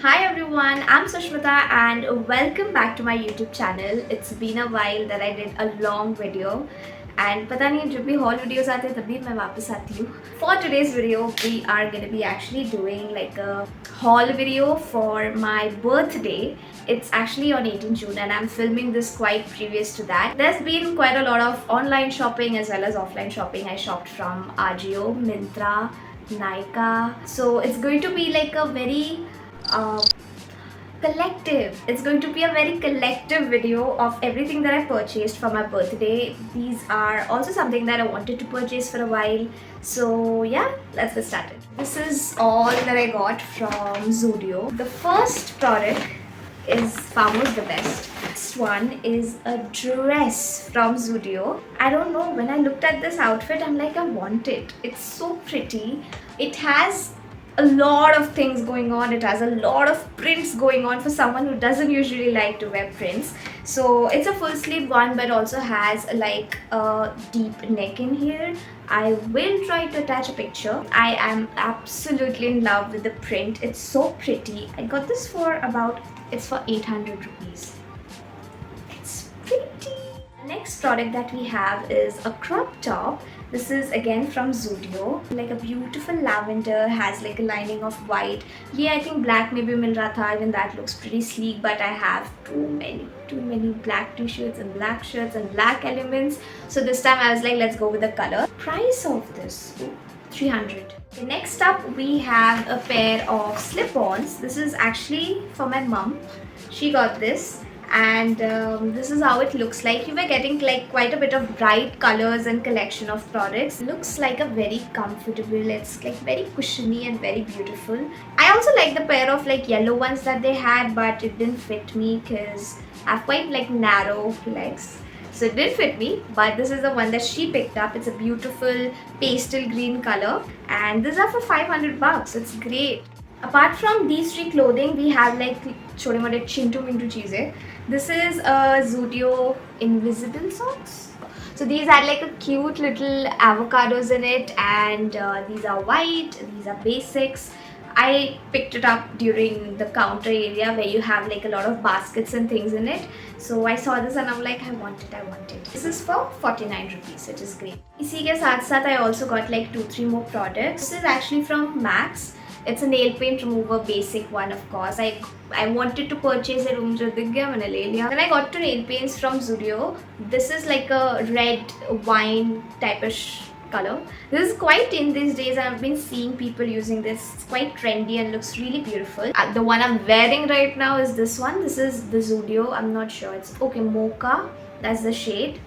Hi everyone, I'm Sushmita and welcome back to my YouTube channel. It's been a while that I did a long video and पता नहीं जब भी haul videos आते हैं तभी मैं वापस आती हूँ. For today's video, we are going to be actually doing like a haul video for my birthday. It's actually on 18 June and I'm filming this quite previous to that. There's been quite a lot of online shopping as well as offline shopping. I shopped from Ajio, Myntra, Nykaa. So it's going to be like a very uh, collective. It's going to be a very collective video of everything that I purchased for my birthday. These are also something that I wanted to purchase for a while. So yeah, let's get started. This is all that I got from Zudio. The first product is Famos the Best. This one is a dress from Zudio. I don't know, when I looked at this outfit, I'm like, I want it. It's so pretty. It has a lot of things going on. It has a lot of prints going on for someone who doesn't usually like to wear prints. So it's a full sleeve one but also has like a deep neck in here. I will try to attach a picture. I am absolutely in love with the print. It's so pretty. I got this for it's for 800 rupees. It's pretty. Next product that we have is a crop top. This is again from Zudio. Like a beautiful lavender, has like a lining of white. Yeah, I think black maybe mil raha tha. Even that looks pretty sleek, but I have too many black t-shirts and black shirts and black elements. So this time I was like, let's go with the color. Price of this, 300. Okay, next up we have a pair of slip-ons. This is actually for my mum. She got this. And this is how it looks like. You were getting like quite a bit of bright colors and collection of products. Looks like a very comfortable, it's like very cushiony and very beautiful. I also like the pair of like yellow ones that they had, but it didn't fit me because I have quite like narrow legs. So it did fit me, but this is the one that she picked up. It's a beautiful pastel green color and these are for 500 bucks. It's great. Apart from these three clothing, we have like छोटे मोटे चिंटू मिंटू चीजें. This is a Zudio invisible socks. So these had like a cute little avocados in it, and these are white. These are basics. I picked it up during the counter area where you have like a lot of baskets and things in it. So I saw this and I'm like, I want it. This is for 49 rupees, which is great. इसी के साथ साथ I also got like 2-3 more products. This is actually from Max. It's a nail paint remover, basic one of course. I wanted to purchase it, then I got two nail paints from Zudio. This is like a red wine type-ish color. This is quite in these days. I've been seeing people using this. It's quite trendy and looks really beautiful. The one I'm wearing right now is this one. This is the Zudio. I'm not sure. It's okay, Mocha. That's the shade.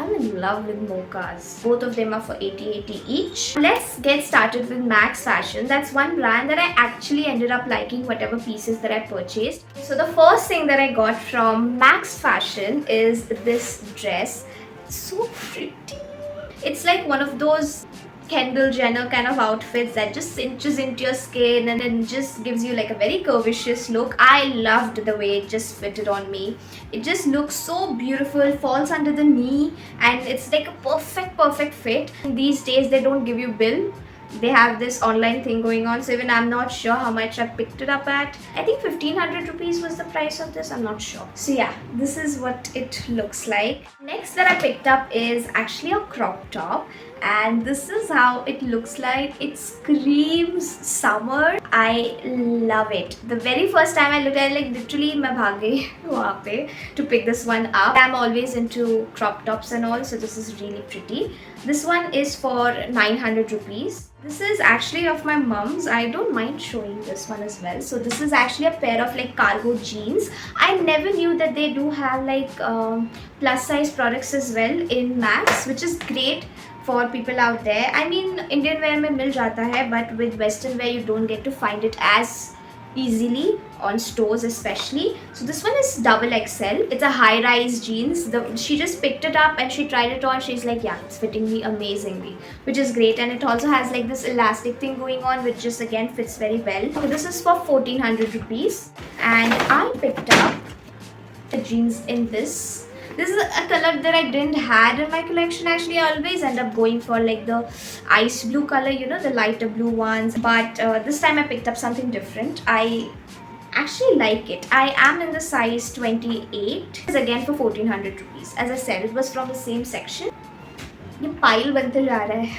I'm in love with mochas. Both of them are for 80 each. Let's get started with Max Fashion. That's one brand that I actually ended up liking whatever pieces that I purchased. So the first thing that I got from Max Fashion is this dress. It's so pretty. It's like one of those Kendall Jenner kind of outfits that just cinches into your skin and then just gives you like a very curvaceous look. I loved the way it just fitted on me. It just looks so beautiful, falls under the knee, and it's like a perfect fit. These days they don't give you bill. They have this online thing going on, so even I'm not sure how much I picked it up at. I think 1500 rupees was the price of this, I'm not sure. So yeah, this is what it looks like. Next that I picked up is actually a crop top, and this is how it looks like. It screams summer. I love it. The very first time I looked at it, like literally मैं भाग गई वहाँ पे to pick this one up. I'm always into crop tops and all, so this is really pretty. This one is for 900 rupees. This is actually of my mom's. I don't mind showing this one as well. So this is actually a pair of like cargo jeans. I never knew that they do have like plus size products as well in Max, which is great for people out there. I mean, Indian wear mein mil jata hai, but with Western wear you don't get to find it as easily on stores especially. So this one is double XL. It's a high-rise jeans. She just picked it up and she tried it on. She's like, yeah, it's fitting me amazingly, which is great. And it also has like this elastic thing going on, which just again fits very well. So this is for 1400 rupees. And I picked up the jeans in this. This is a color that I didn't had in my collection. Actually, I always end up going for like the ice blue color, you know, the lighter blue ones. But this time I picked up something different. I actually like it. I am in the size 28. It's again for 1400 rupees. As I said, it was from the same section. ये pile बनते जा रहा है.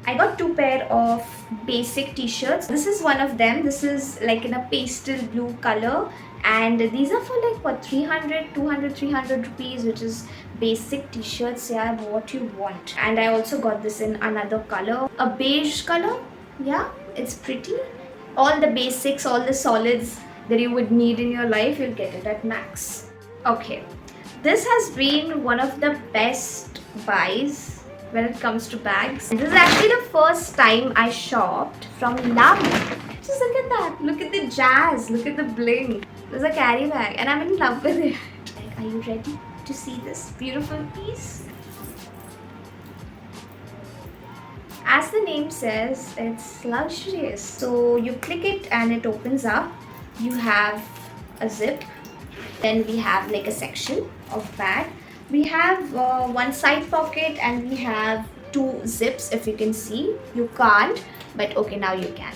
I got two pair of basic t-shirts. This is one of them. This is like in a pastel blue color, and these are for like what, 300 rupees, which is basic t-shirts. Yeah, what you want. And I also got this in another color, a beige color. Yeah, it's pretty. All the basics, all the solids that you would need in your life, you'll get it at Max. Okay, this has been one of the best buys when it comes to bags. This is actually the first time I shopped from Love. Just look at that. Look at the jazz. Look at the bling. There's a carry bag and I'm in love with it. Are you ready to see this beautiful piece? As the name says, it's luxurious. So you click it and it opens up. You have a zip. Then we have like a section of bag. We have one side pocket and we have two zips. If you can see, you can't, but okay, now you can.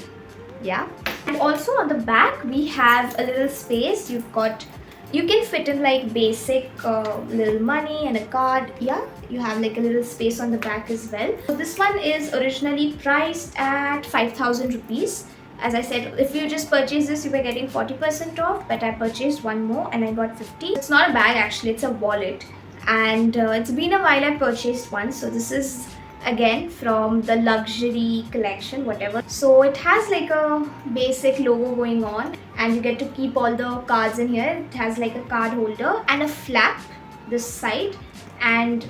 Yeah. And also on the back we have a little space. You can fit in like basic little money and a card. Yeah, you have like a little space on the back as well. So this one is originally priced at 5,000 rupees. As I said, if you just purchase this, you were getting 40% off, but I purchased one more and I got 50. It's not a bag actually, it's a wallet. And it's been a while I purchased one. So this is again from the luxury collection, whatever. So it has like a basic logo going on and you get to keep all the cards in here. It has like a card holder and a flap this side, and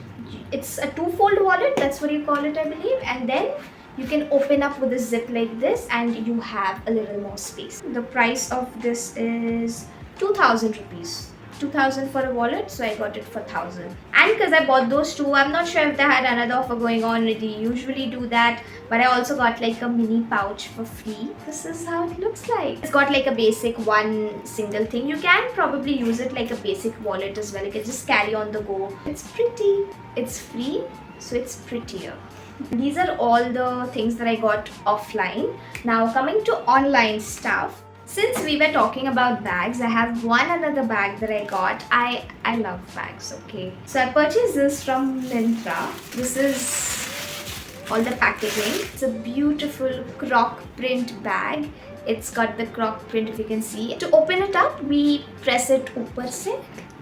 it's a two-fold wallet, that's what you call it, I believe. And then you can open up with a zip like this and you have a little more space. The price of this is 2,000 rupees. 2,000 for a wallet, so I got it for 1,000. And because I bought those two, I'm not sure if they had another offer going on. They usually do that, but I also got like a mini pouch for free. This is how it looks like. It's got like a basic one single thing. You can probably use it like a basic wallet as well. You can just carry on the go. It's pretty. It's free, so it's prettier. These are all the things that I got offline. Now coming to online stuff. Since we were talking about bags, I have one another bag that I got. I love bags, okay. So I purchased this from Myntra. This is all the packaging. It's a beautiful croc print bag. It's got the croc print, if you can see. To open it up, we press it upar se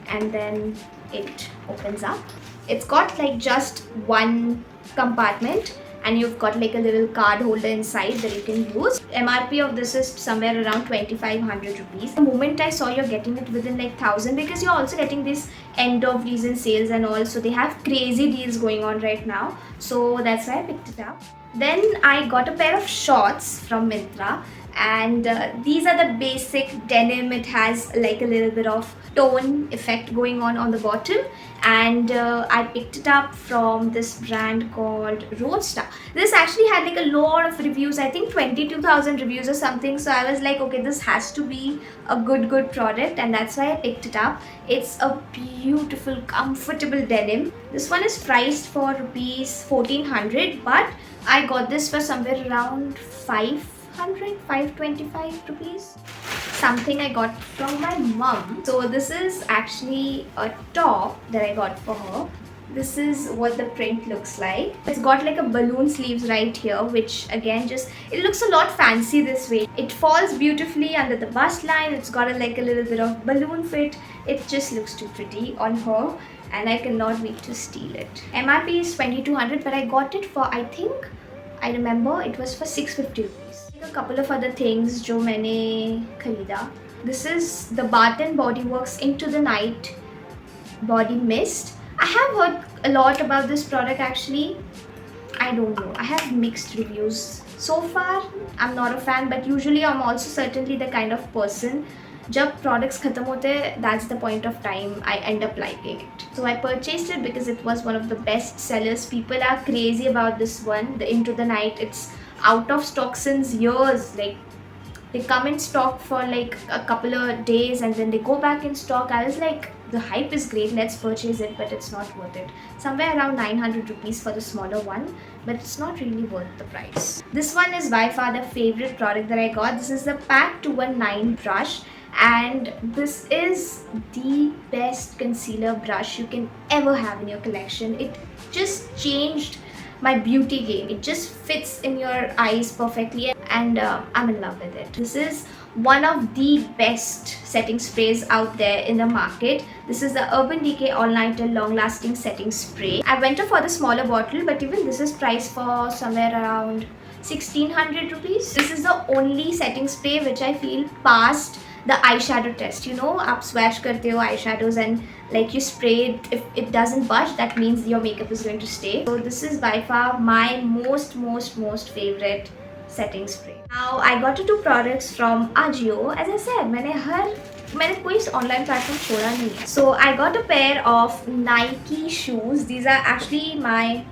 and then it opens up. It's got like just one compartment and you've got like a little card holder inside that you can use. MRP of this is somewhere around 2,500 rupees. The moment I saw you're getting it within like 1,000, because you're also getting this end of season sales and all, so they have crazy deals going on right now. So that's why I picked it up. Then I got a pair of shorts from Myntra, and these are the basic denim. It has like a little bit of tone effect going on the bottom, and I picked it up from this brand called Roadstar. This actually had like a lot of reviews, I think 22,000 reviews or something, so I was like, okay, this has to be a good product, and that's why I picked it up. It's a beautiful comfortable denim. This one is priced for rupees 1,400, but I got this for somewhere around 525 rupees. Something I got from my mom. So this is actually a top that I got for her. This is what the print looks like. It's got like a balloon sleeves right here, which again it looks a lot fancy this way. It falls beautifully under the bust line. It's got like a little bit of balloon fit. It just looks too pretty on her, and I cannot wait to steal it. MRP is 2,200, but I got it for, I remember it was for 650 rupees. A couple of other things जो मैंने खरीदा. This is the Bath & Body Works Into the Night Body Mist. I have heard a lot about this product actually. I don't know. I have mixed reviews. So far, I'm not a fan, but usually I'm also certainly the kind of person, जब products खत्म होते, that's the point of time I end up liking it. So I purchased it because it was one of the best sellers. People are crazy about this one, the Into the Night. It's out of stock since years, like They come in stock for like a couple of days and then they go back in stock. I was like, the hype is great, let's purchase it, but it's not worth it. Somewhere around 900 rupees for the smaller one, but it's not really worth the price. This one is by far the favorite product that I got. This is the Pack 219 brush, and this is the best concealer brush you can ever have in your collection. It just changed my beauty game. It just fits in your eyes perfectly, and I'm in love with it. This is one of the best setting sprays out there in the market. This is the Urban Decay All Nighter Long Lasting Setting Spray. I went for the smaller bottle, but even this is priced for somewhere around 1600 rupees. This is the only setting spray which I feel passed the eyeshadow test. You know, आप swatch करते हो eyeshadows and like you spray it, if it doesn't budge, that means your makeup is going to stay. So this is by far my most favorite setting spray. Now I got two products from Ajio. As I said, मैंने कोई online platform छोड़ा नहीं है. So I got a pair of Nike shoes. These are actually my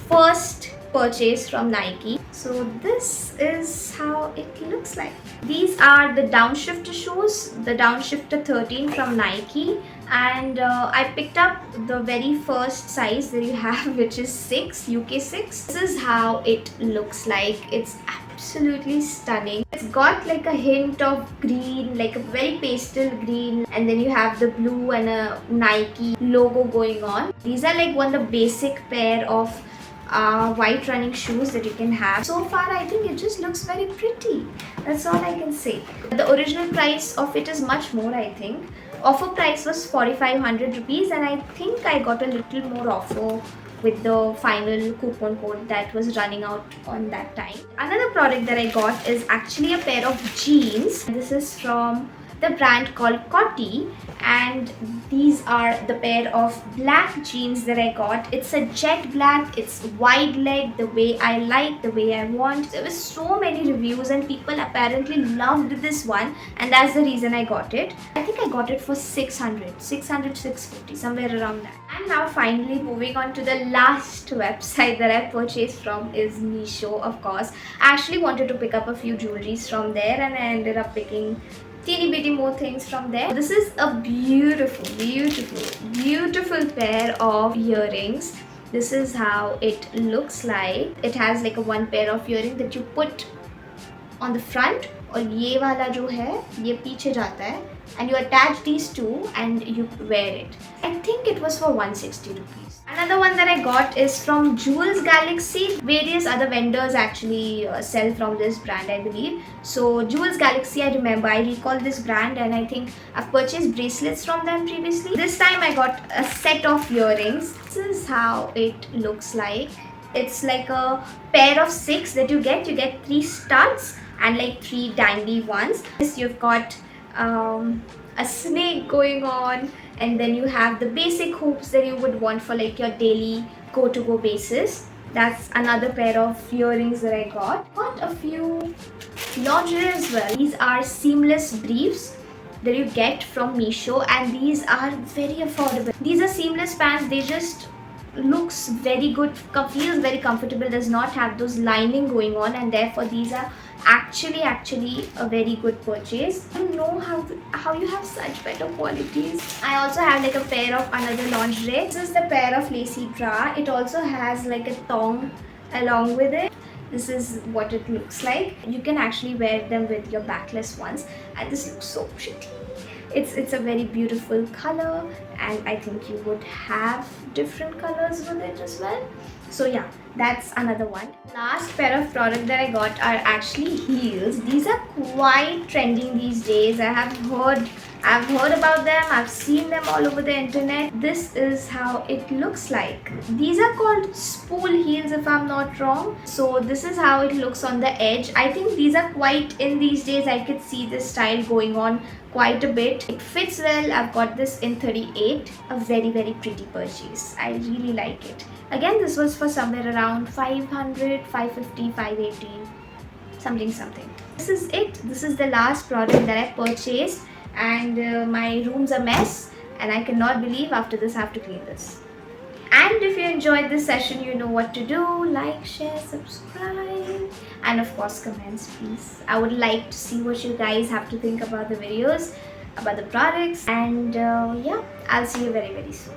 first purchase from Nike. So this is how it looks like. These are the Downshifter shoes, the Downshifter 13 from Nike, and I picked up the very first size that you have, which is 6, UK 6. This is how it looks like. It's absolutely stunning. It's got like a hint of green, like a very pastel green, and then you have the blue and a Nike logo going on. These are like one of the basic pair of white running shoes that you can have. So far I think it just looks very pretty. That's all I can say. The original price of it is much more, I think. Offer price was 4500 rupees, and I think I got a little more offer with the final coupon code that was running out on that time. Another product that I got is actually a pair of jeans. This is from the brand called Coty, and these are the pair of black jeans that I got. It's a jet black, it's wide leg, the way I like, the way I want. There were so many reviews and people apparently loved this one, and that's the reason I got it. I think I got it for 650, somewhere around that. And now finally moving on to the last website that I purchased from is Meesho, of course. I actually wanted to pick up a few jewelries from there, and I ended up picking teeny bitty more things from there. This is a beautiful pair of earrings. This is how it looks like. It has like a one pair of earring that you put on the front, और ये वाला जो है ये पीछे जाता है, and you attach these two and you wear it. I think it was for 160 rupees. Another one that I got is from Jewels Galaxy. Various other vendors actually sell from this brand, I believe. So Jewels Galaxy, I recall this brand, and I think I've purchased bracelets from them previously. This time I got a set of earrings. This is how it looks like. It's like a pair of 6 that you get. You get 3 studs and like 3 dangly ones. This you've got a snake going on, and then you have the basic hoops that you would want for like your daily go basis. That's another pair of earrings that I got. Got a few lingerie as well. These are seamless briefs that you get from Meesho, and these are very affordable. These are seamless pants. They just looks very good, feels very comfortable, does not have those lining going on, and therefore these are actually a very good purchase. I don't know how you have such better qualities. I also have like a pair of another lingerie. This is the pair of lacy bra. It also has like a thong along with it. This is what it looks like. You can actually wear them with your backless ones, and this looks so pretty. It's a very beautiful color, and I think you would have different colors with it as well. So yeah, that's another one. Last pair of products that I got are actually heels. These are quite trending these days. I've heard about them. I've seen them all over the internet. This is how it looks like. These are called spool heels if I'm not wrong. So this is how it looks on the edge. I think these are quite in these days. I could see this style going on quite a bit. It fits well. I've got this in 38. A very pretty purchase. I really like it. Again, this was for somewhere around 500, 550, 580, something. This is it. This is the last product that I purchased, and my room's a mess, and I cannot believe after this I have to clean this. And if you enjoyed this session, you know what to do. Like, share, subscribe, and of course comments, please. I would like to see what you guys have to think about the videos, about the products, and yeah, I'll see you very, very soon.